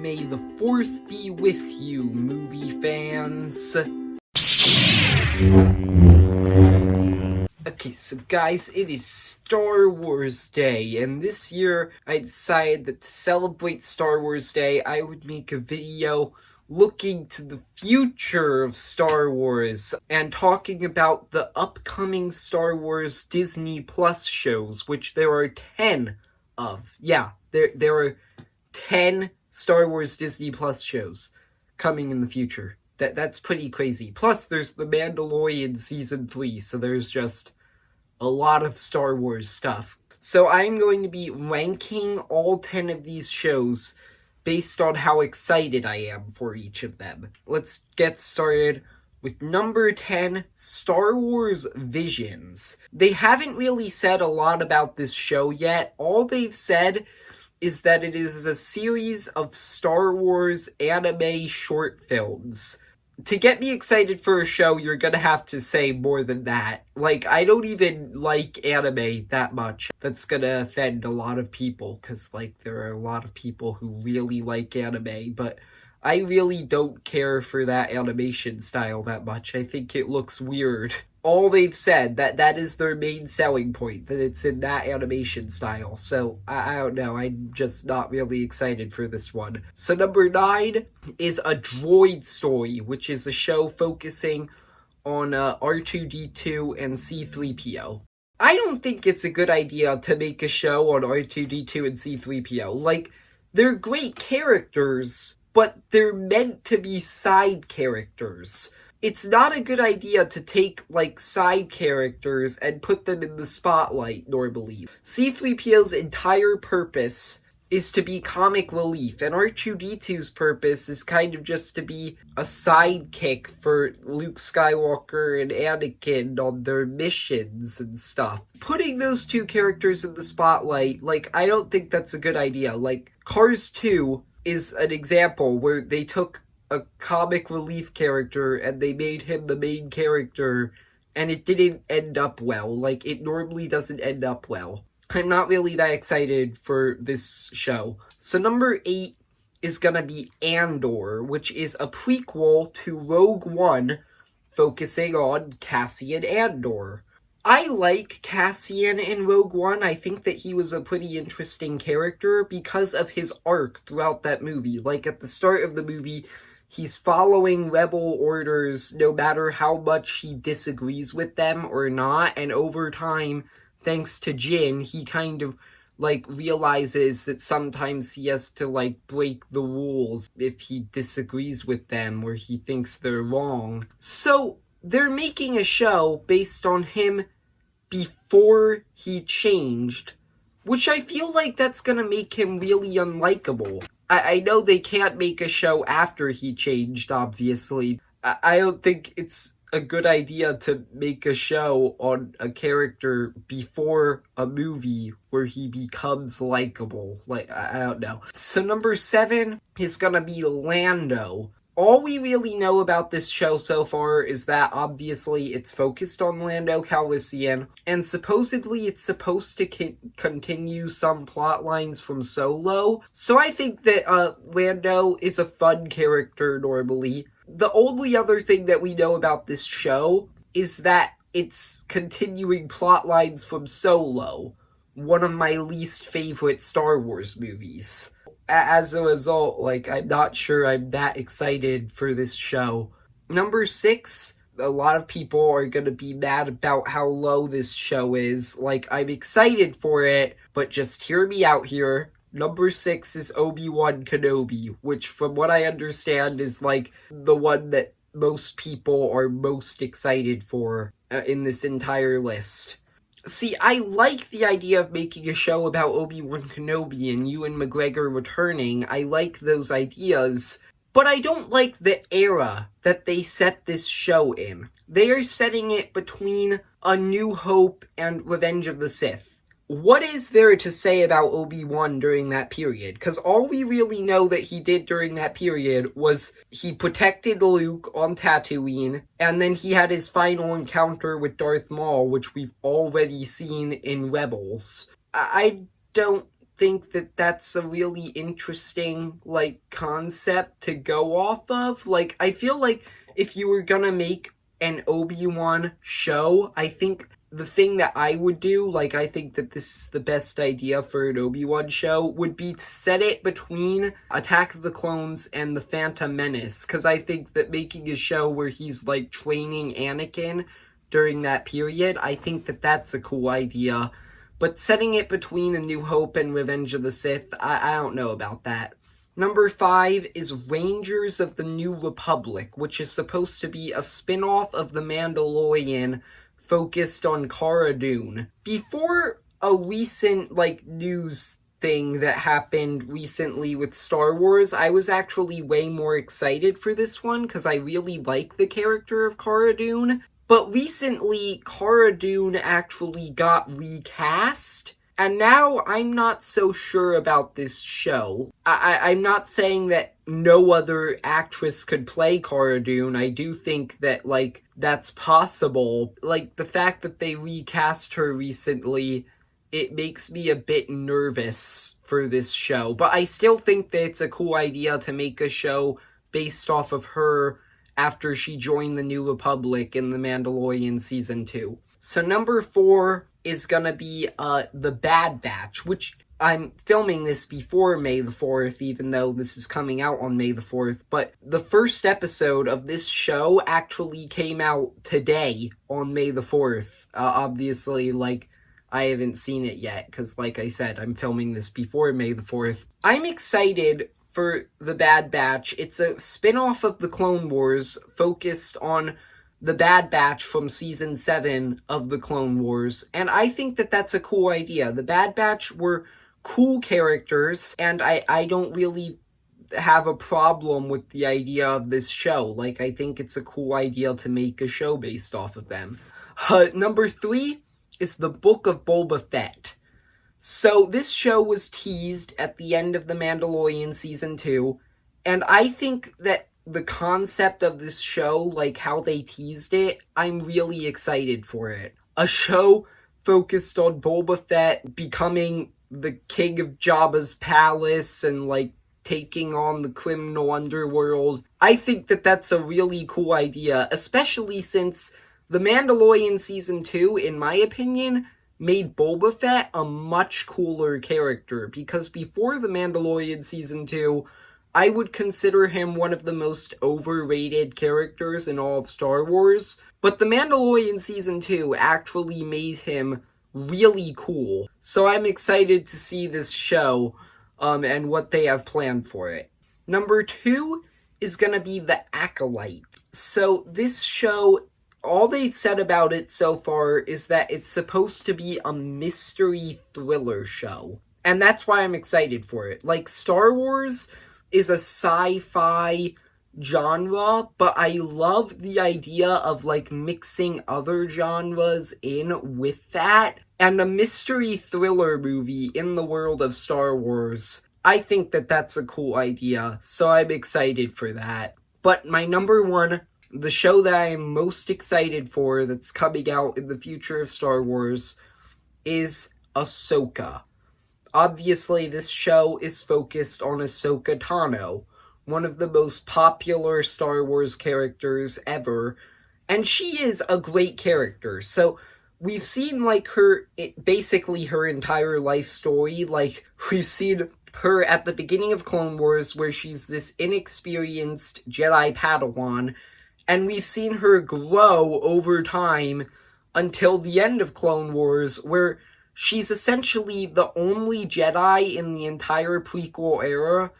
May the 4th be with you, movie fans. Okay, so guys, it is Star Wars Day, and this year I decided that to celebrate Star Wars Day, I would make a video looking to the future of Star Wars and talking about the upcoming Star Wars Disney Plus shows, which there are 10 of. Yeah, there are 10 Star Wars Disney Plus shows coming in the future. That's pretty crazy. Plus, there's The Mandalorian Season 3, so there's just a lot of Star Wars stuff. So I'm going to be ranking all 10 of these shows based on how excited I am for each of them. Let's get started with number 10, Star Wars Visions. They haven't really said a lot about this show yet. All they've said is that it is a series of Star Wars anime short films. To get me excited for a show, you're gonna have to say more than that. Like, I don't even like anime that much. That's gonna offend a lot of people, because, like, there are a lot of people who really like anime, but I really don't care for that animation style that much. I think it looks weird. All they've said, that is their main selling point, that it's in that animation style. So, I don't know, I'm just not really excited for this one. So number 9 is A Droid Story, which is a show focusing on R2-D2 and C-3PO. I don't think it's a good idea to make a show on R2-D2 and C-3PO. Like, they're great characters, but they're meant to be side characters. It's not a good idea to take, like, side characters and put them in the spotlight, normally. C-3PO's entire purpose is to be comic relief, and R2-D2's purpose is kind of just to be a sidekick for Luke Skywalker and Anakin on their missions and stuff. Putting those two characters in the spotlight, like, I don't think that's a good idea. Like, Cars 2 is an example where they took a comic relief character and they made him the main character, and it didn't end up well. Like, it normally doesn't end up well. I'm not really that excited for this show. So number 8 is gonna be Andor, which is a prequel to Rogue One, focusing on Cassian Andor. I like Cassian in Rogue One. I think that he was a pretty interesting character because of his arc throughout that movie. Like, at the start of the movie, he's following rebel orders no matter how much he disagrees with them or not, and over time, thanks to Jin, he kind of, like, realizes that sometimes he has to, like, break the rules if he disagrees with them or he thinks they're wrong. So, they're making a show based on him before he changed, which I feel like that's gonna make him really unlikable. I know they can't make a show after he changed, obviously. I don't think it's a good idea to make a show on a character before a movie where he becomes likable. Like, I don't know. So number 7 is gonna be Lando. All we really know about this show so far is that, obviously, it's focused on Lando Calrissian, and supposedly it's supposed to continue some plot lines from Solo. So I think that Lando is a fun character normally. The only other thing that we know about this show is that it's continuing plot lines from Solo, one of my least favorite Star Wars movies. As a result, like, I'm not sure I'm that excited for this show. Number 6, a lot of people are gonna be mad about how low this show is. Like, I'm excited for it, but just hear me out here. Number 6 is Obi-Wan Kenobi, which, from what I understand, is, like, the one that most people are most excited for in this entire list. See, I like the idea of making a show about Obi-Wan Kenobi and Ewan McGregor returning. I like those ideas, but I don't like the era that they set this show in. They are setting it between A New Hope and Revenge of the Sith. What is there to say about Obi-Wan during that period? Because all we really know that he did during that period was he protected Luke on Tatooine, and then he had his final encounter with Darth Maul, which we've already seen in Rebels. I don't think that that's a really interesting, like, concept to go off of. Like, I feel like if you were gonna make an Obi-Wan show, I think the thing that I would do, like, I think that this is the best idea for an Obi-Wan show, would be to set it between Attack of the Clones and The Phantom Menace, because I think that making a show where he's, like, training Anakin during that period, I think that that's a cool idea. But setting it between A New Hope and Revenge of the Sith, I don't know about that. Number 5 is Rangers of the New Republic, which is supposed to be a spin-off of The Mandalorian focused on Cara Dune. Before a recent, like, news thing that happened recently with Star Wars, I was actually way more excited for this one because I really like the character of Cara Dune. But recently, Cara Dune actually got recast, and now I'm not so sure about this show. I'm not saying that no other actress could play Cara Dune. I do think that, like, that's possible. Like, the fact that they recast her recently, it makes me a bit nervous for this show. But I still think that it's a cool idea to make a show based off of her after she joined the New Republic in The Mandalorian Season 2. So number 4 is gonna be The Bad Batch, which I'm filming this before May the 4th, even though this is coming out on May the 4th, but the first episode of this show actually came out today on May the 4th. Obviously, like, I haven't seen it yet, because like I said, I'm filming this before May the 4th. I'm excited for The Bad Batch. It's a spin-off of the Clone Wars focused on the Bad Batch from Season 7 of the Clone Wars, and I think that that's a cool idea. The Bad Batch were cool characters, and I don't really have a problem with the idea of this show. Like, I think it's a cool idea to make a show based off of them. Number 3 is The Book of Boba Fett. So, this show was teased at the end of The Mandalorian Season 2, and I think that the concept of this show, like how they teased it, I'm really excited for it. A show focused on Boba Fett becoming the king of Jabba's palace and, like, taking on the criminal underworld. I think that that's a really cool idea, especially since The Mandalorian Season 2, in my opinion, made Boba Fett a much cooler character, because before The Mandalorian Season 2, I would consider him one of the most overrated characters in all of Star Wars, but The Mandalorian Season 2 actually made him really cool. So I'm excited to see this show, and what they have planned for it. Number 2 is gonna be The Acolyte. So this show, all they've said about it so far is that it's supposed to be a mystery thriller show. And that's why I'm excited for it. Like, Star Wars is a sci-fi genre, but I love the idea of, like, mixing other genres in with that. And a mystery thriller movie in the world of Star Wars, I think that that's a cool idea, so I'm excited for that. But my number 1, the show that I am most excited for that's coming out in the future of Star Wars, is Ahsoka. Obviously, this show is focused on Ahsoka Tano, one of the most popular Star Wars characters ever, and she is a great character. So we've seen, like, basically her entire life story. Like, we've seen her at the beginning of Clone Wars, where she's this inexperienced Jedi Padawan, and we've seen her grow over time until the end of Clone Wars, where she's essentially the only Jedi in the entire prequel era,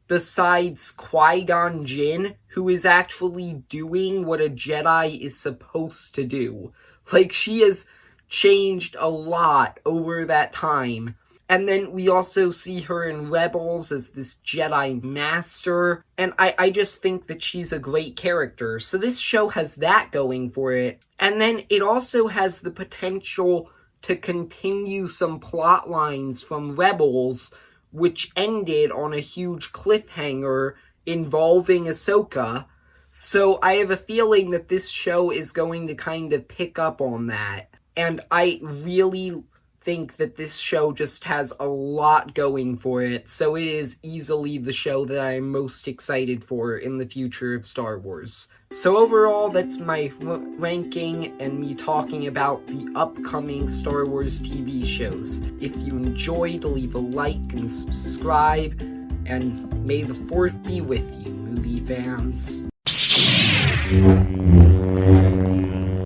besides Qui-Gon Jinn, who is actually doing what a Jedi is supposed to do. Like, she has changed a lot over that time. And then we also see her in Rebels as this Jedi Master, and I just think that she's a great character. So this show has that going for it. And then it also has the potential to continue some plot lines from Rebels, which ended on a huge cliffhanger involving Ahsoka. So I have a feeling that this show is going to kind of pick up on that. And I really think that this show just has a lot going for it, so it is easily the show that I am most excited for in the future of Star Wars. So overall, that's my ranking and me talking about the upcoming Star Wars TV shows. If you enjoyed, leave a like and subscribe, and may the 4th be with you, movie fans.